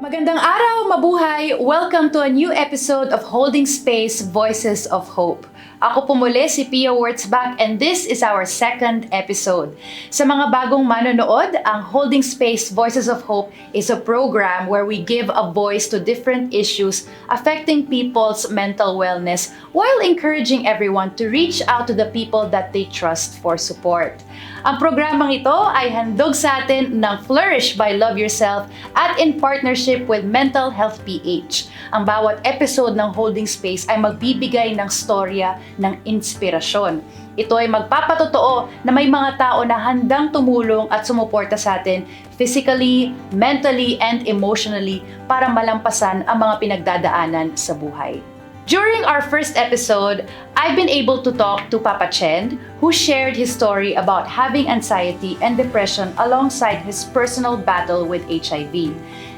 Magandang araw, mabuhay! Welcome to a new episode of Holding Space Voices of Hope. Ako po muli si Pia Wurtzbach and this is our second episode. Sa mga bagong manonood, ang Holding Space Voices of Hope is a program where we give a voice to different issues affecting people's mental wellness while encouraging everyone to reach out to the people that they trust for support. Ang programang ito ay handog sa atin ng Flourish by Love Yourself at in partnership with Mental Health PH. Ang bawat episode ng Holding Space ay magbibigay ng storya ng inspirasyon. Ito ay magpapatotoo na may mga tao na handang tumulong at sumuporta sa atin physically, mentally, and emotionally para malampasan ang mga pinagdadaanan sa buhay. During our first episode, I've been able to talk to Papa Chen, who shared his story about having anxiety and depression alongside his personal battle with HIV.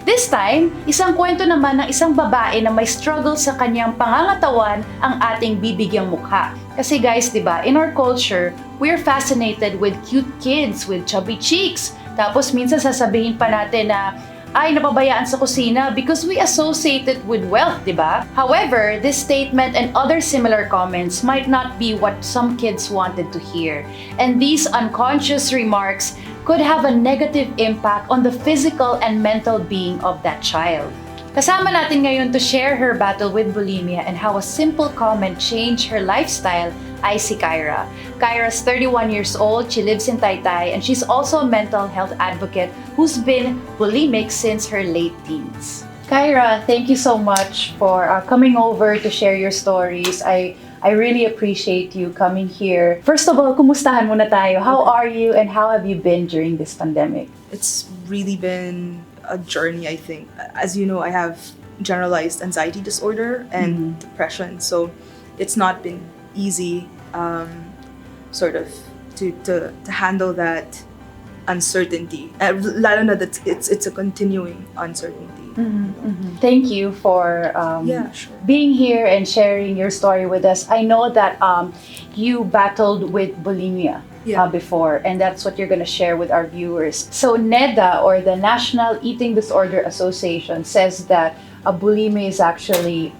This time, isang kwento naman ng isang babae na may struggle sa kanyang pangangatawan ang ating bibigyang mukha. Kasi guys, di ba, in our culture, we're fascinated with cute kids with chubby cheeks. Tapos minsan sasabihin pa natin na ay napabayaan sa kusina because we associate it with wealth, di ba? However, this statement and other similar comments might not be what some kids wanted to hear. And these unconscious remarks could have a negative impact on the physical and mental being of that child. Kasama natin ngayon to share her battle with bulimia and how a simple comment changed her lifestyle ay si Kyra. Kyra's 31 years old, she lives in Taytay, and she's also a mental health advocate who's been bulimic since her late teens. Kyra, thank you so much for coming over to share your stories. I really appreciate you coming here. First of all, kumustahan muna tayo. How are you and how have you been during this pandemic? It's really been a journey, I think. As you know, I have generalized anxiety disorder and depression, so it's not been easy sort of to handle that uncertainty. Lalo na that it's a continuing uncertainty. Thank you for being here and sharing your story with us. I know that you battled with bulimia before, and that's what you're going to share with our viewers. So NEDA, or the National Eating Disorder Association, says that bulimia is actually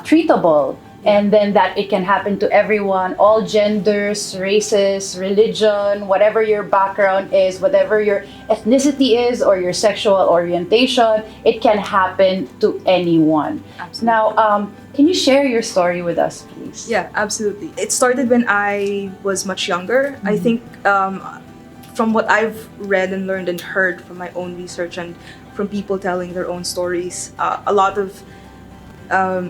treatable. And then that it can happen to everyone, all genders, races, religion, whatever your background is, whatever your ethnicity is or your sexual orientation, it can happen to anyone. Absolutely. Now, can you share your story with us, please? Yeah, absolutely. It started when I was much younger. I think from what I've read and learned and heard from my own research and from people telling their own stories, a lot of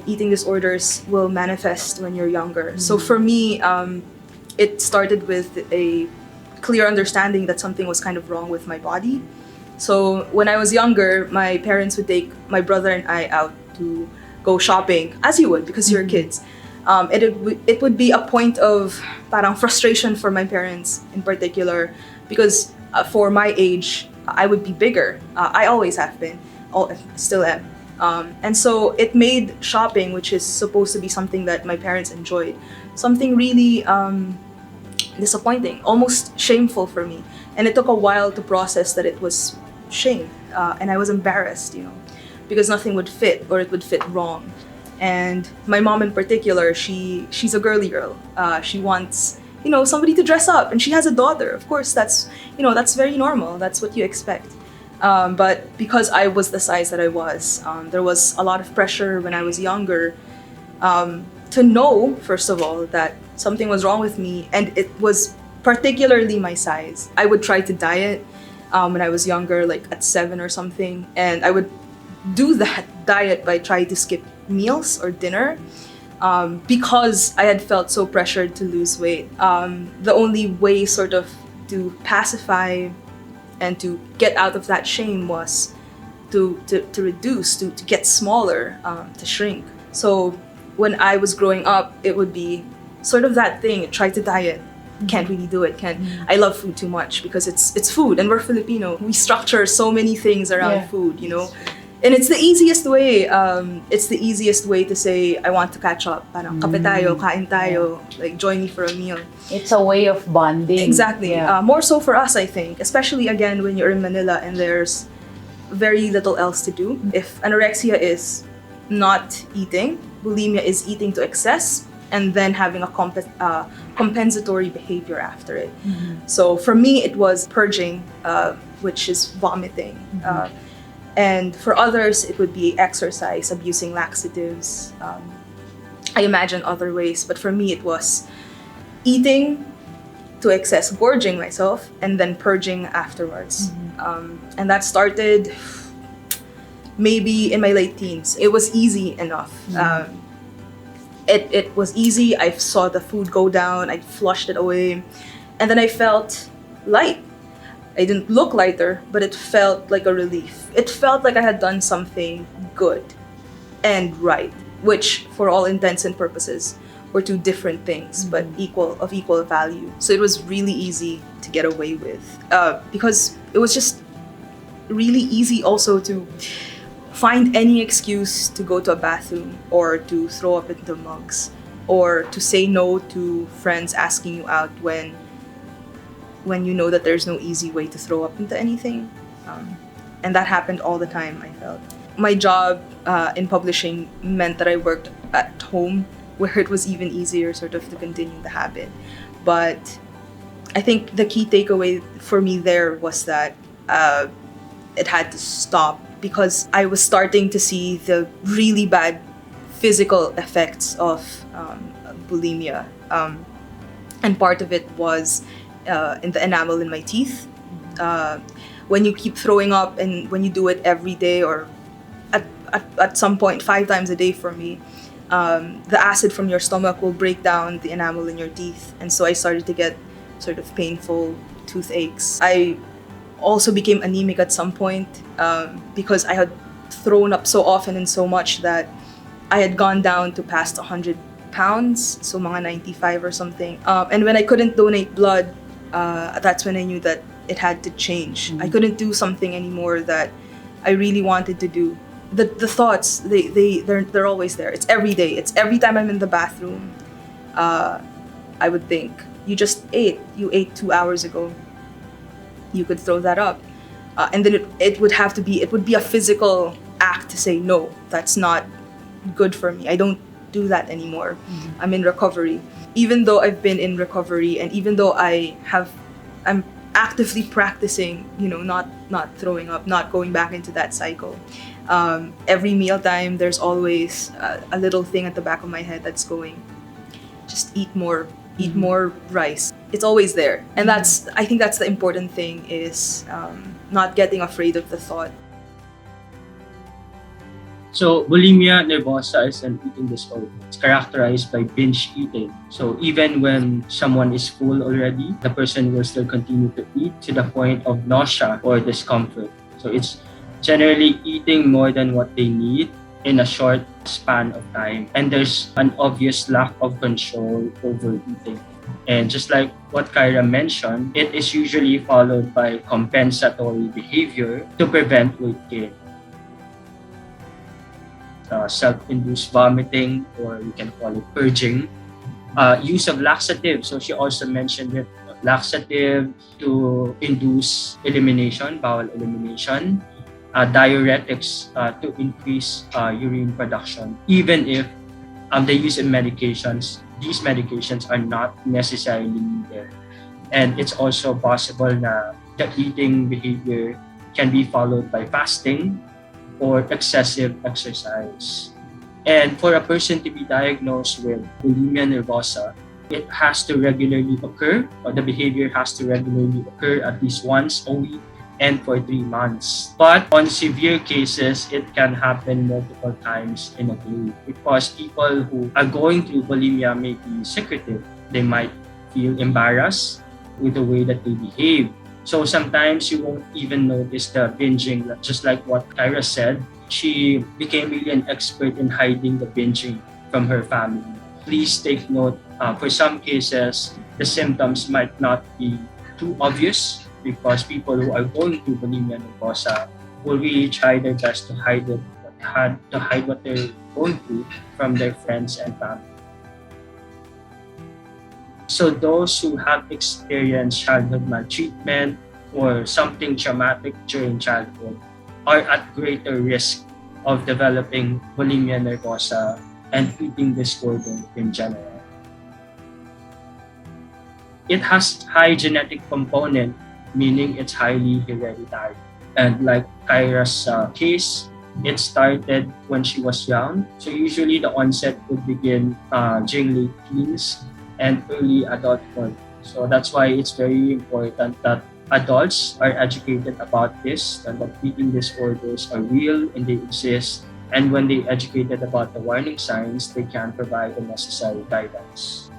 eating disorders will manifest when you're younger. So for me, it started with a clear understanding that something was kind of wrong with my body. So when I was younger, my parents would take my brother and I out to go shopping, as you would, because you're kids. It would be a point of parang frustration for my parents in particular, because for my age, I would be bigger. I always have been, still am. And so it made shopping, which is supposed to be something that my parents enjoyed, something really disappointing, almost shameful for me. And it took a while to process that it was shame, and I was embarrassed, because nothing would fit or it would fit wrong. And my mom in particular, she's a girly girl. She wants somebody to dress up, and she has a daughter. Of course, that's very normal. That's what you expect. But because I was the size that I was, there was a lot of pressure when I was younger to know, first of all, that something was wrong with me, and it was particularly my size. I would try to diet when I was younger, like at 7 or something, and I would do that diet by trying to skip meals or dinner because I had felt so pressured to lose weight. The only way sort of to pacify and to get out of that shame was to reduce, to get smaller, to shrink. So when I was growing up, it would be sort of that thing, try to diet, can't really do it, I love food too much because it's food, and we're Filipino. We structure so many things around food, And it's the easiest way. It's the easiest way to say, I want to catch up. Parang kape tayo, kain tayo, like join me for a meal. It's a way of bonding. Exactly. Yeah. More so for us, I think, especially again when you're in Manila and there's very little else to do. If anorexia is not eating, bulimia is eating to excess and then having a compensatory behavior after it. So for me, it was purging, which is vomiting. And for others, it would be exercise, abusing laxatives. I imagine other ways, but for me, it was eating to excess, gorging myself, and then purging afterwards. And that started maybe in my late teens. It was easy enough. It was easy. I saw the food go down. I flushed it away. And then I felt light. I didn't look lighter, but it felt like a relief. It felt like I had done something good and right, which for all intents and purposes were two different things, but of equal value. So it was really easy to get away with, because it was just really easy also to find any excuse to go to a bathroom or to throw up into mugs or to say no to friends asking you out when you know that there's no easy way to throw up into anything. And that happened all the time, I felt. My job in publishing meant that I worked at home, where it was even easier sort of to continue the habit. But I think the key takeaway for me there was that it had to stop, because I was starting to see the really bad physical effects of bulimia. And part of it was in the enamel in my teeth. When you keep throwing up and when you do it every day, or at some point 5 times a day for me, the acid from your stomach will break down the enamel in your teeth. And so I started to get sort of painful toothaches. I also became anemic at some point because I had thrown up so often and so much that I had gone down to past 100 pounds, so mga 95 or something. And when I couldn't donate blood, that's when I knew that it had to change. I couldn't do something anymore that I really wanted to do. The thoughts, they're always there. It's every day. It's every time I'm in the bathroom. I would think, you just ate. You ate 2 hours ago. You could throw that up. And then it would be a physical act to say, no, that's not good for me. I don't do that anymore. I'm in recovery. Even though I've been in recovery, and even though I'm actively practicing, not throwing up, not going back into that cycle. Every mealtime, there's always a little thing at the back of my head that's going, just eat more rice. It's always there. And I think that's the important thing, is not getting afraid of the thought. So, bulimia nervosa is an eating disorder. It's characterized by binge eating. So, even when someone is full already, the person will still continue to eat to the point of nausea or discomfort. So, it's generally eating more than what they need in a short span of time. And there's an obvious lack of control over eating. And just like what Kyra mentioned, it is usually followed by compensatory behavior to prevent weight gain. Self-induced vomiting, or we can call it purging. Use of laxative. So she also mentioned it, laxative to induce elimination, bowel elimination. Diuretics to increase urine production. Even if they use in medications, these medications are not necessarily needed. And it's also possible that the eating behavior can be followed by fasting or excessive exercise. And for a person to be diagnosed with bulimia nervosa, it has to regularly occur, or the behavior has to regularly occur at least once a week and for 3 months. But on severe cases, it can happen multiple times in a day, because people who are going through bulimia may be secretive. They might feel embarrassed with the way that they behave. So sometimes you won't even notice the binging, just like what Kyra said. She became really an expert in hiding the binging from her family. Please take note, for some cases, the symptoms might not be too obvious, because people who are going through bulimia nervosa will really try their best to hide it, to hide what they're going through from their friends and family. So those who have experienced childhood maltreatment or something traumatic during childhood, are at greater risk of developing bulimia nervosa and eating disorder in general. It has high genetic component, meaning it's highly hereditary. And like Kyra's case, it started when she was young. So usually the onset would begin during late teens and early adulthood. So that's why it's very important that adults are educated about this, and that eating disorders are real and they exist. And when they educated about the warning signs, they can provide the necessary guidance.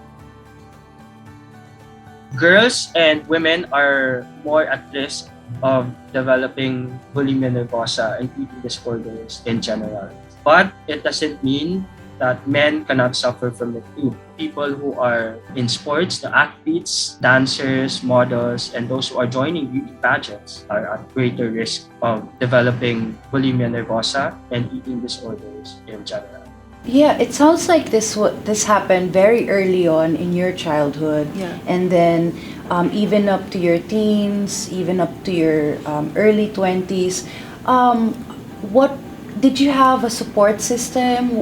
Girls and women are more at risk of developing bulimia nervosa and eating disorders in general. But it doesn't mean that men cannot suffer from it too. People who are in sports, the athletes, dancers, models, and those who are joining beauty pageants are at greater risk of developing bulimia nervosa and eating disorders in general. Yeah, it sounds like this happened very early on in your childhood, Yeah. and then even up to your teens, even up to your early 20s. What did you have a support system?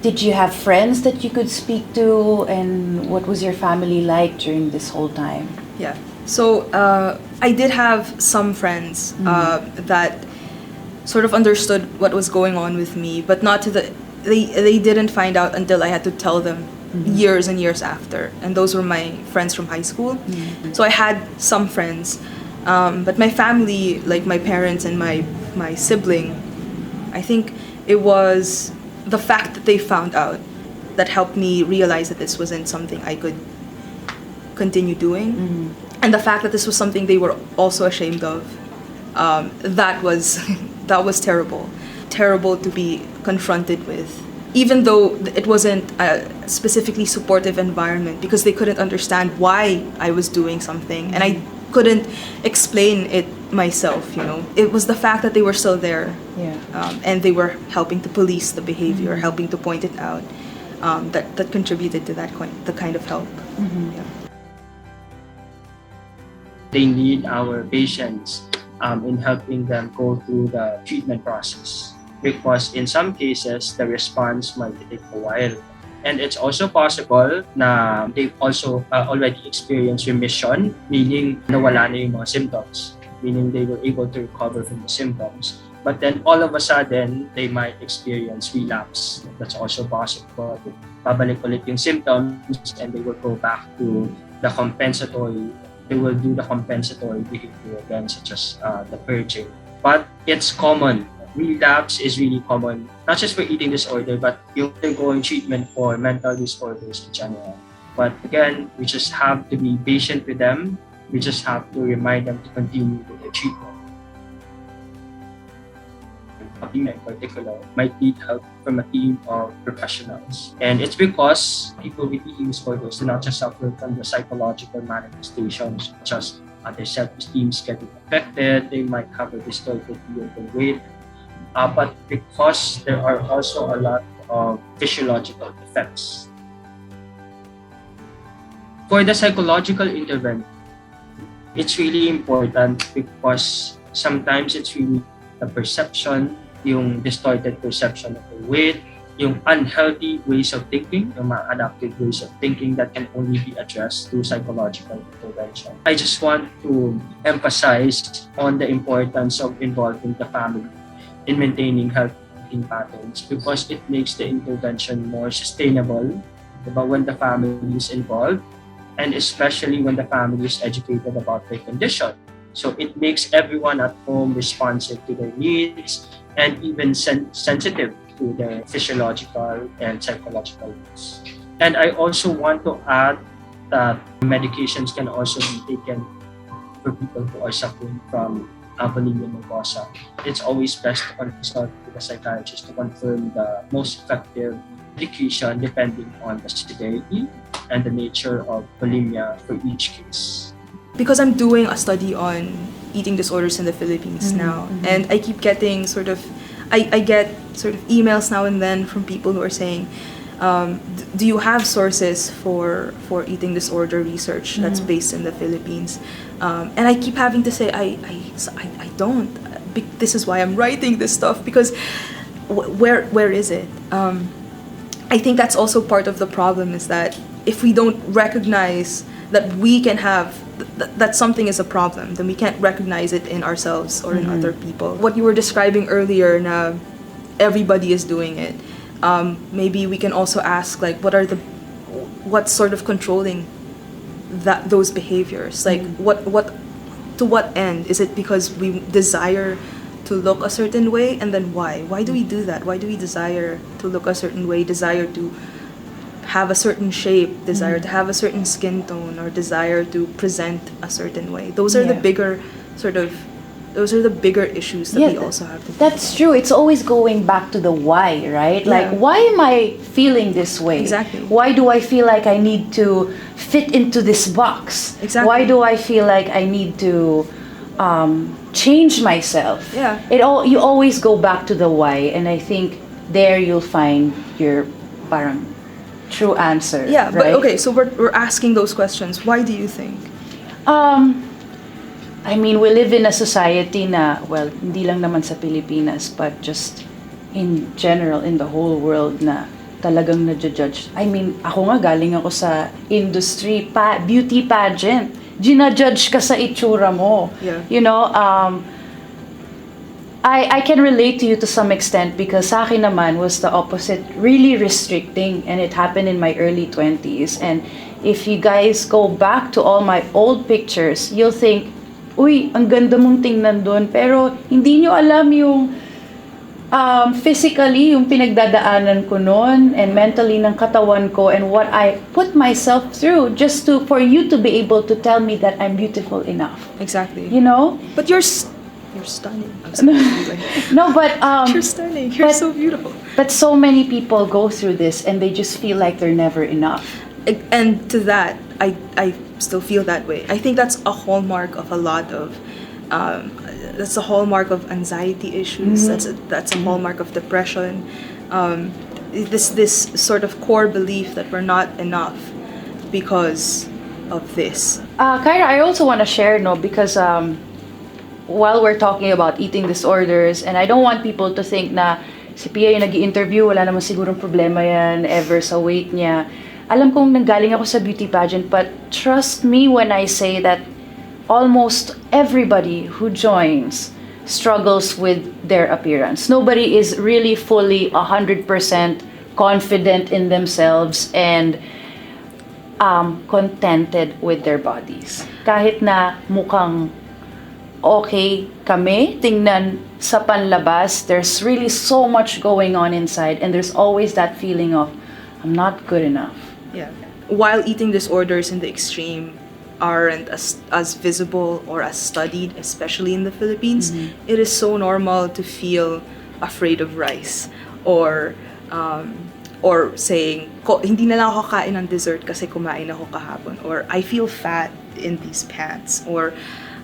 Did you have friends that you could speak to, and what was your family like during this whole time? Yeah. So I did have some friends that sort of understood what was going on with me, but not to the. They didn't find out until I had to tell them years and years after, and those were my friends from high school. So I had some friends, but my family, like my parents and my sibling, I think it was the fact that they found out that helped me realize that this wasn't something I could continue doing, and the fact that this was something they were also ashamed of. That was that was terrible to be confronted with, even though it wasn't a specifically supportive environment, because they couldn't understand why I was doing something and I couldn't explain it myself. It was the fact that they were still there, and they were helping to police the behavior, helping to point it out, that contributed to the kind of help. Yeah. They need our patience in helping them go through the treatment process, because in some cases the response might take a while, and it's also possible na they've also already experienced remission, meaning nawala na yung mga symptoms, meaning they were able to recover from the symptoms, but then all of a sudden they might experience relapse. That's also possible. Babalik ulit yung symptoms and they will go back to the compensatory. They will do the compensatory behavior again, such as the purging. But it's common. Relapse is really common, not just for eating disorder, but yung undergoing treatment for mental disorders in general. But again, we just have to be patient with them. We just have to remind them to continue with the treatment. In particular, might need help from a team of professionals. And it's because people with eating disorders do not just suffer from the psychological manifestations, such as their self-esteem getting affected, they might have a distorted view of their weight, but because there are also a lot of physiological effects. For the psychological intervention, it's really important because sometimes it's really the perception, yung distorted perception of the weight, yung unhealthy ways of thinking, yung maladaptive ways of thinking that can only be addressed through psychological intervention. I just want to emphasize on the importance of involving the family in maintaining healthy eating patterns, because it makes the intervention more sustainable, diba, when the family is involved, and especially when the family is educated about their condition. So it makes everyone at home responsive to their needs and even sensitive to their physiological and psychological needs. And I also want to add that medications can also be taken for people who are suffering from bulimia nervosa. It's always best to consult with a psychiatrist to confirm the most effective medication depending on the severity and the nature of bulimia for each case. Because I'm doing a study on eating disorders in the Philippines now, and I keep getting I get sort of emails now and then from people who are saying, do you have sources for eating disorder research that's based in the Philippines? And I keep having to say, I don't. this is why I'm writing this stuff, because where is it? I think that's also part of the problem, is that if we don't recognize that we can have that something is a problem, then we can't recognize it in ourselves or in other people. What you were describing earlier, na everybody is doing it. Maybe we can also ask, like, what's sort of controlling those behaviors? Like, what to what end? Is it because we desire to look a certain way, and then why? Why do we do that? Why do we desire to look a certain way? Desire to have a certain shape, desire to have a certain skin tone, or desire to present a certain way. Those are the bigger issues that we also have to think That's about. true. It's always going back to the why, right? Like, why am I feeling this way? Exactly. Why do I feel like I need to fit into this box? Exactly. Why do I feel like I need to change myself? Yeah. You always go back to the why, and I think there you'll find your parang true answer. Yeah, but right? okay, so we're asking those questions. Why do you think? I mean, we live in a society na, well, hindi lang naman sa Pilipinas, but just in general, in the whole world, na talagang nadjudge. I mean, ako nga galing ako sa industry, beauty pageant. Ginajudge ka sa itsura mo. Yeah. You know, I can relate to you to some extent, because sa akin naman was the opposite, really restricting, and it happened in my early 20s. And if you guys go back to all my old pictures, you'll think, uy, ang ganda mong tingnan doon, pero hindi nyo alam yung physically, yung pinagdadaanan ko noon, and mentally ng katawan ko, and what I put myself through just for you to be able to tell me that I'm beautiful enough. Exactly. You know? But you're stunning. I'm sorry. No, but You're stunning. You're so beautiful. But so many people go through this, and they just feel like they're never enough. And to that, I still feel that way. I think that's a hallmark of a lot of that's a hallmark of anxiety issues. That's a hallmark of depression. This sort of core belief that we're not enough because of this. Kyra, I also want to share, no, because while we're talking about eating disorders, and I don't want people to think na si Pia yung nag-i-interview, wala naman sigurong problema yan ever sa weight niya. Alam kong nanggaling ako sa beauty pageant, but trust me when I say that almost everybody who joins struggles with their appearance. Nobody is really fully 100% confident in themselves and contented with their bodies. Kahit na mukhang okay kami, tingnan sa panlabas, there's really so much going on inside, and there's always that feeling of, I'm not good enough. Yeah. While eating disorders in the extreme aren't as visible or as studied, especially in the Philippines, it is so normal to feel afraid of rice, or saying, hindi na lang ako kain ng dessert kasi kumain ako kahapon, or I feel fat in these pants, or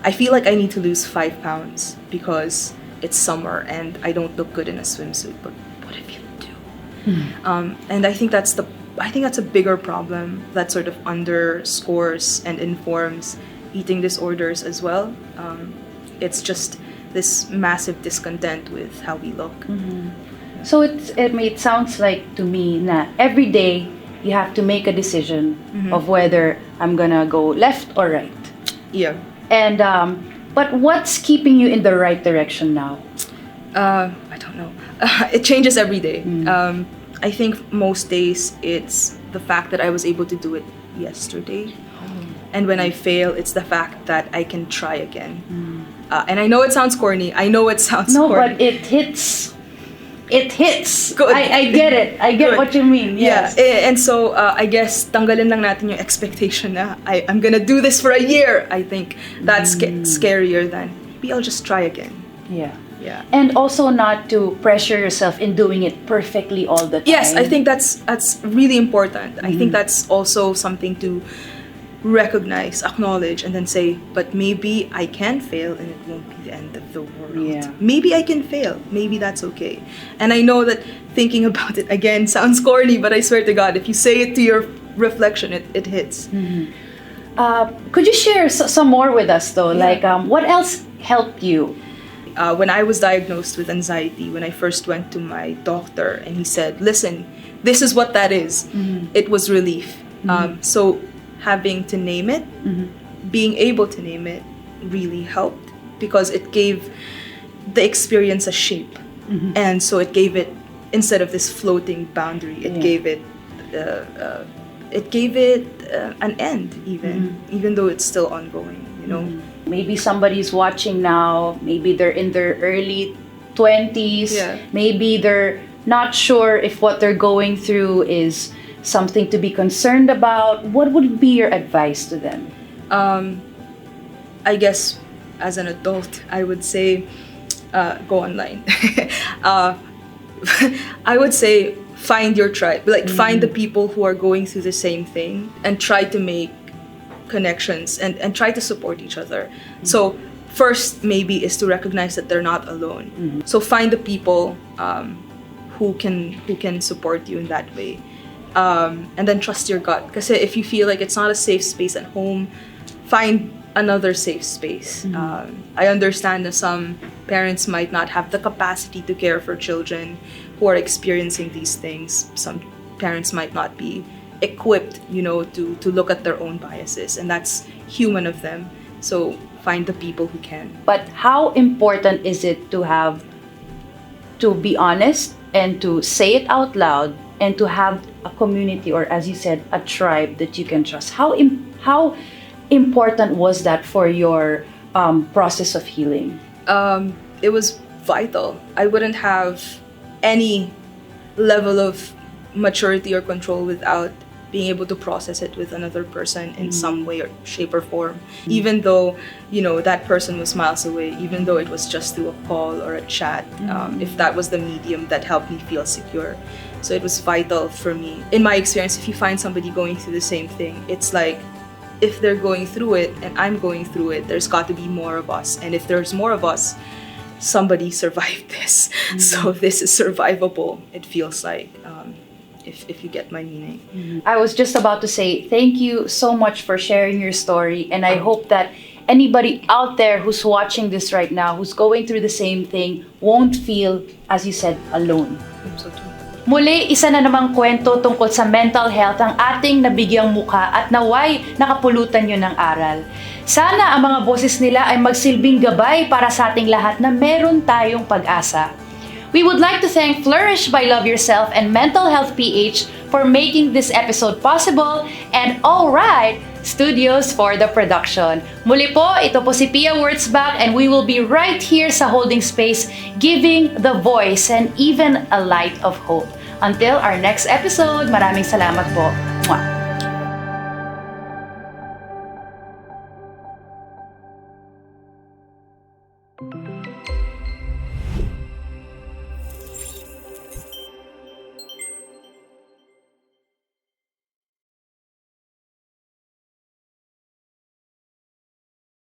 I feel like I need to lose 5 pounds because it's summer and I don't look good in a swimsuit. But what if you do? And I think that's a bigger problem that sort of underscores and informs eating disorders as well. It's just this massive discontent with how we look. So it sounds like to me na every day you have to make a decision of whether I'm gonna go left or right. Yeah. And but what's keeping you in the right direction now? I don't know. It changes every day. I think most days it's the fact that I was able to do it yesterday. And when I fail, it's the fact that I can try again. And I know it sounds corny. No, corny. but it hits. It hits. Good. I get it. I get Good. what you mean. Yes. Yeah. And so I guess tanggalin lang natin yung expectation na I'm gonna do this for a year. I think that's scarier than maybe I'll just try again. Yeah. Yeah. And also not to pressure yourself in doing it perfectly all the time. Yes, I think that's really important. I think that's also something to recognize, acknowledge, and then say, but maybe I can fail and it won't be the end of the world. Yeah. Maybe I can fail. Maybe that's okay. And I know that thinking about it again sounds corny, but I swear to God, if you say it to your reflection, it hits. Could you share some more with us though? Yeah. Like what else helped you? when I was diagnosed with anxiety, when I first went to my doctor and he said, listen, this is what that is, it was relief. So having to name it, being able to name it really helped because it gave the experience a shape. And so it gave it, instead of this floating boundary, it gave it an end, even though it's still ongoing, you know. Maybe somebody's watching now, maybe they're in their early 20s, maybe they're not sure if what they're going through is something to be concerned about. What would be your advice to them? I guess as an adult, I would say go online. I would say find your tribe, like find the people who are going through the same thing and try to make connections and try to support each other. So first maybe is to recognize that they're not alone. So find the people who can support you in that way. And then trust your gut. Because if you feel like it's not a safe space at home, find another safe space. I understand that some parents might not have the capacity to care for children who are experiencing these things. Some parents might not be equipped, you know, to look at their own biases, and that's human of them. So find the people who can. But how important is it to be honest and to say it out loud and to have a community, or as you said, a tribe that you can trust? How important was that for your process of healing? It was vital. I wouldn't have any level of maturity or control without being able to process it with another person in some way or shape or form. Even though, you know, that person was miles away, even though it was just through a call or a chat, if that was the medium that helped me feel secure. So it was vital for me. In my experience, if you find somebody going through the same thing, it's like, if they're going through it and I'm going through it, there's got to be more of us. And if there's more of us, somebody survived this. So this is survivable, it feels like, if you get my meaning. I was just about to say thank you so much for sharing your story, and I hope that anybody out there who's watching this right now, who's going through the same thing, won't feel, as you said, alone. So too. Muli, isa na namang kwento tungkol sa mental health ang ating nabigyang muka at naway nakapulutan nyo ng aral. Sana ang mga boses nila ay magsilbing gabay para sa ating lahat na meron tayong pag-asa. We would like to thank Flourish by Love Yourself and Mental Health PH for making this episode possible, and All Right Studios for the production. Muli po, ito po si Pia Wurtzbach, and we will be right here sa Holding Space, giving the voice and even a light of hope. Until our next episode, maraming salamat po. Mwah!